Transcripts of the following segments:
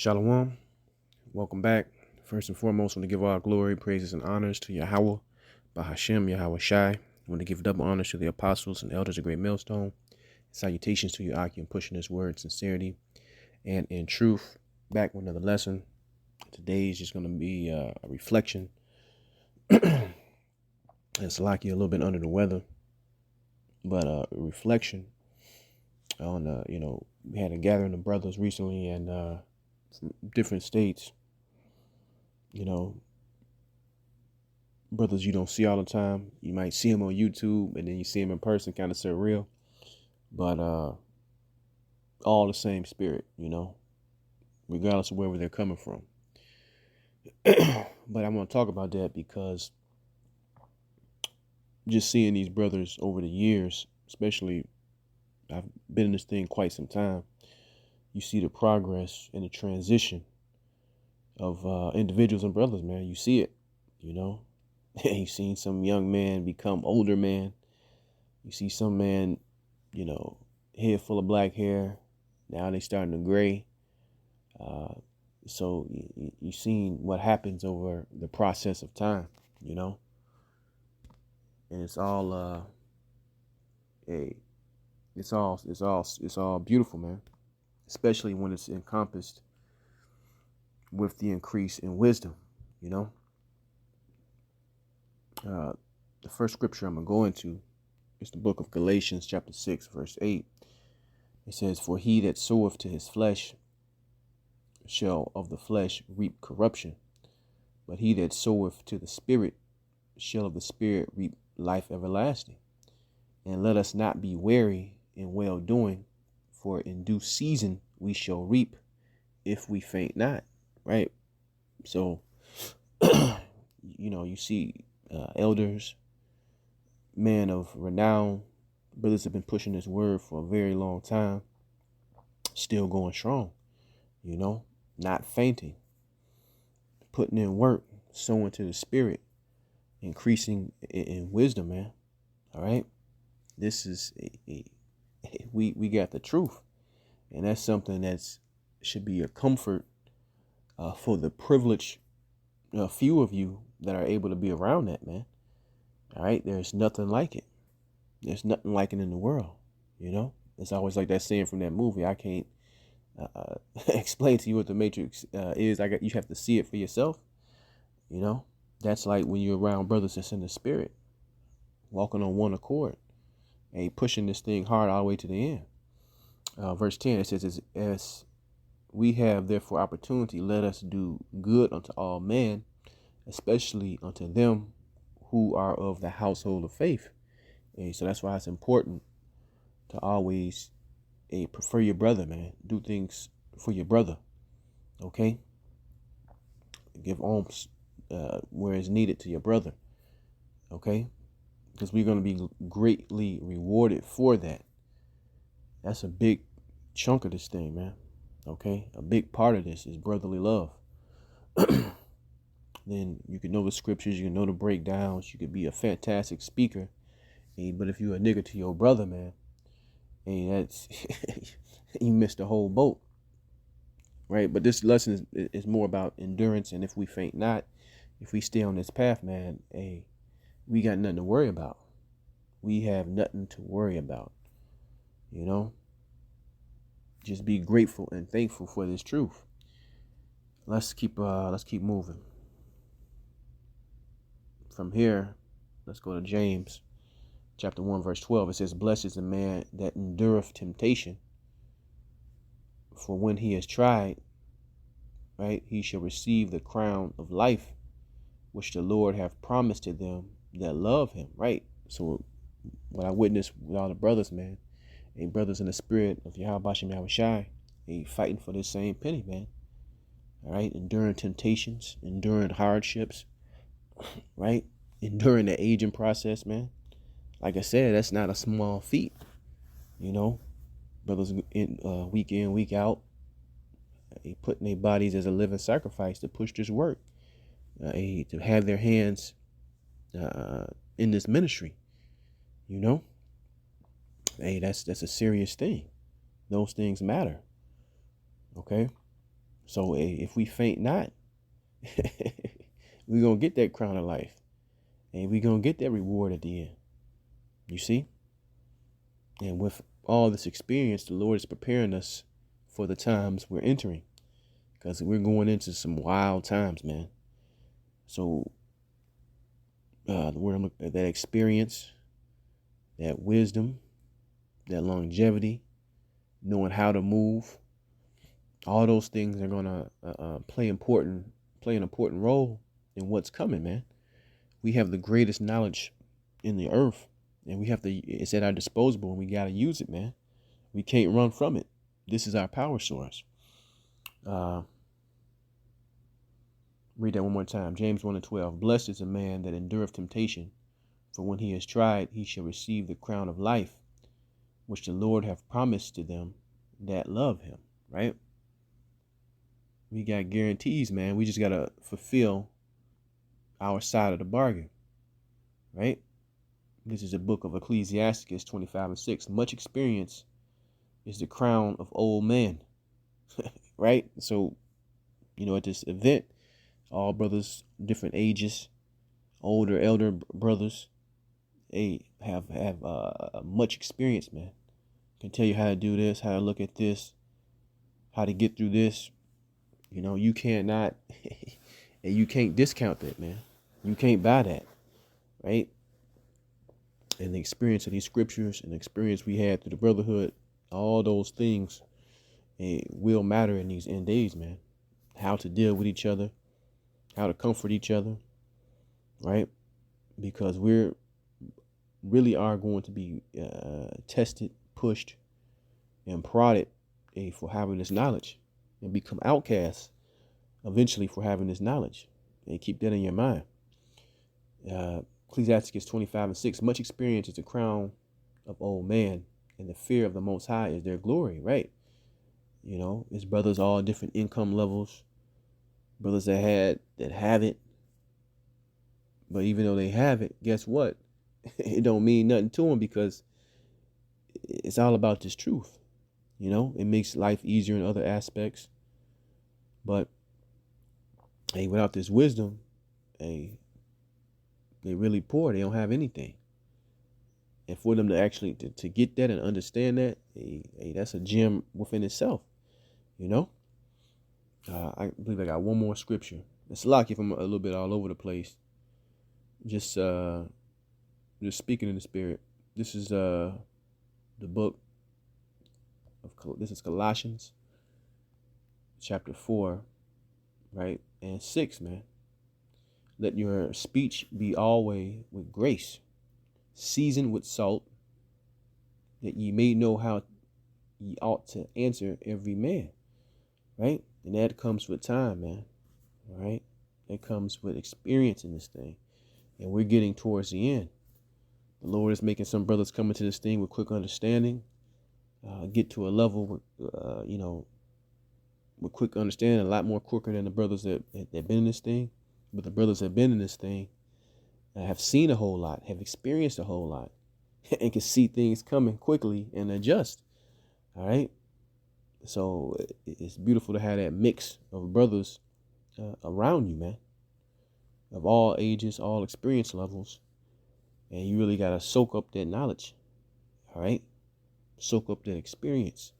Shalom. Welcome back. First and foremost, I want to give all glory, praises, and honors to Yahweh, Bahashem, Yahweh Shai. I want to give double honors to the apostles and elders of Great Millstone. Salutations to you, Aki, and pushing this word, sincerity, and in truth. Back with another lesson. Today is just going to be a reflection. It's like you're a little bit under the weather, but a reflection on, we had a gathering of brothers recently and from different states, brothers you don't see all the time. You might see them on YouTube and then you see them in person, kind of surreal, but all the same spirit, regardless of wherever they're coming from. But I want to talk about that because just seeing these brothers over the years, especially I've been in this thing quite some time, you see the progress and the transition of individuals and brothers, man. You see it, You've seen some young man become older man. You see some man, head full of black hair. Now they starting to gray. So you've seen what happens over the process of time, and it's all it's all beautiful, man. Especially when it's encompassed with the increase in wisdom, The first scripture I'm going to go into is the book of Galatians chapter 6, verse 8. It says, "For he that soweth to his flesh shall of the flesh reap corruption, but he that soweth to the Spirit shall of the Spirit reap life everlasting. And let us not be weary in well doing, for in due season we shall reap if we faint not." Right? So, you see elders, men of renown, brothers have been pushing this word for a very long time, still going strong, not fainting, putting in work, sowing to the Spirit, increasing in wisdom, man. All right. This is we got the truth, and that's something that's should be a comfort for the privileged few of you that are able to be around that, man. All right. There's nothing like it. There's nothing like it in the world. It's always like that saying from that movie. I can't explain to you what the Matrix is. You have to see it for yourself. That's like when you're around brothers that's in the Spirit, walking on one accord, and pushing this thing hard all the way to the end. Verse 10, it says, "As we have therefore opportunity, let us do good unto all men, especially unto them who are of the household of faith." And so that's why it's important to always prefer your brother, man. Do things for your brother, okay? Give alms where it's needed to your brother, okay? Because we're going to be greatly rewarded for that. That's a big chunk of this thing, man. Okay, a big part of this is brotherly love. Then you can know the scriptures, you can know the breakdowns, you could be a fantastic speaker, but if you're a nigga to your brother, man, that's you missed the whole boat, right? But this lesson is more about endurance, and if we faint not, if we stay on this path, man, we got nothing to worry about. We have nothing to worry about, Just be grateful and thankful for this truth. Let's keep moving. From here, let's go to James chapter 1, verse 12. It says, "Blessed is the man that endureth temptation, for when he is tried, right, he shall receive the crown of life, which the Lord hath promised to them that love him." Right? So what I witnessed with all the brothers, man, brothers in the spirit of Yahweh Bashem Yahweh Shai, fighting for this same penny, man. All right, enduring temptations, enduring hardships, right? Enduring the aging process, man. Like I said, that's not a small feat, Brothers week in, week out, putting their bodies as a living sacrifice to push this work, to have their hands in this ministry, That's a serious thing. Those things matter. Okay. So if we faint not, we're going to get that crown of life. And we're going to get that reward at the end. You see? And with all this experience, the Lord is preparing us for the times we're entering. Because we're going into some wild times, man. So the word I'm looking at, that experience, that wisdom, that longevity, knowing how to move, all those things are gonna play an important role in what's coming, man. We have the greatest knowledge in the earth, and it's at our disposal, and we gotta use it, man. We can't run from it. This is our power source. Read that one more time. James 1:12. Blessed is a man that endureth temptation, for when he is tried, he shall receive the crown of life, which the Lord hath promised to them that love him. Right? We got guarantees, man. We just gotta fulfill our side of the bargain. Right? This is a book of Ecclesiasticus 25:6. Much experience is the crown of old men. Right? So, at this event, all brothers, different ages, elder brothers, they have much experience, man. Can tell you how to do this, how to look at this, how to get through this. You cannot, and you can't discount that, man. You can't buy that, right? And the experience of these scriptures and the experience we had through the brotherhood, all those things, it will matter in these end days, man. How to deal with each other, how to comfort each other, right? Because we're really are going to be tested, pushed, and prodded for having this knowledge, and become outcasts eventually for having this knowledge. And keep that in your mind. Ecclesiasticus 25:6. Much experience is the crown of old man, and the fear of the Most High is their glory, right? It's brothers all different income levels, brothers that have it. But even though they have it, guess what? It don't mean nothing to them, because it's all about this truth. It makes life easier in other aspects. But hey, without this wisdom, hey, they really poor. They don't have anything. And for them to actually to get that and understand that, hey, that's a gem within itself. I believe I got one more scripture. It's lucky if I'm a little bit all over the place. Just speaking in the spirit. This is the book of this is Colossians chapter 4, right? And 6, man. Let your speech be always with grace, seasoned with salt, that ye may know how ye ought to answer every man. Right? And that comes with time, man. All right? That comes with experience in this thing. And we're getting towards the end. The Lord is making some brothers come into this thing with quick understanding, get to a level, with quick understanding, a lot more quicker than the brothers that been in this thing. But the brothers that have been in this thing have seen a whole lot, have experienced a whole lot, and can see things coming quickly and adjust. All right? So it's beautiful to have that mix of brothers around you, man, of all ages, all experience levels. And you really got to soak up that knowledge. All right? Soak up that experience.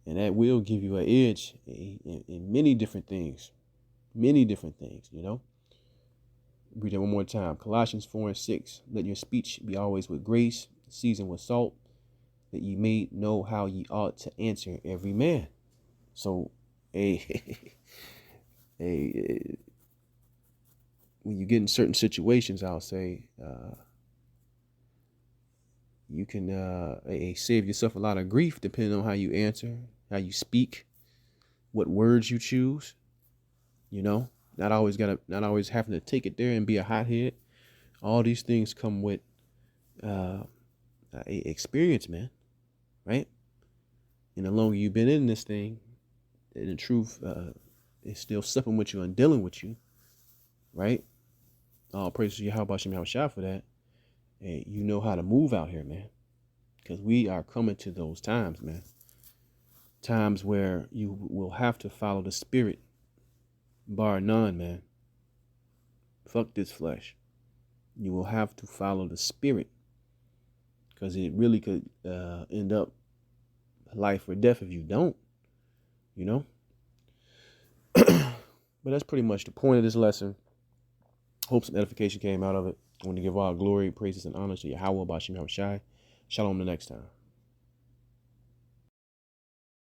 And that will give you an edge in many different things. Many different things, Read that one more time. Colossians 4:6. Let your speech be always with grace, seasoned with salt, that ye may know how ye ought to answer every man. So, when you get in certain situations, I'll say, you can save yourself a lot of grief depending on how you answer, how you speak, what words you choose. Not always having to take it there and be a hothead. All these things come with experience, man. Right? And the longer you've been in this thing, and the truth is still supping with you and dealing with you, right? All praise to Yahweh Shem Yahushua for that. And you know how to move out here, man. Because we are coming to those times, man. times where you will have to follow the spirit, bar none, man. Fuck this flesh. You will have to follow the spirit, because it really could end up life or death if you don't, you know. But that's pretty much the point of this lesson. Hope some edification came out of it. I want to give all glory, praises, and honor to Yahweh Bashim Shai. Shalom the next time.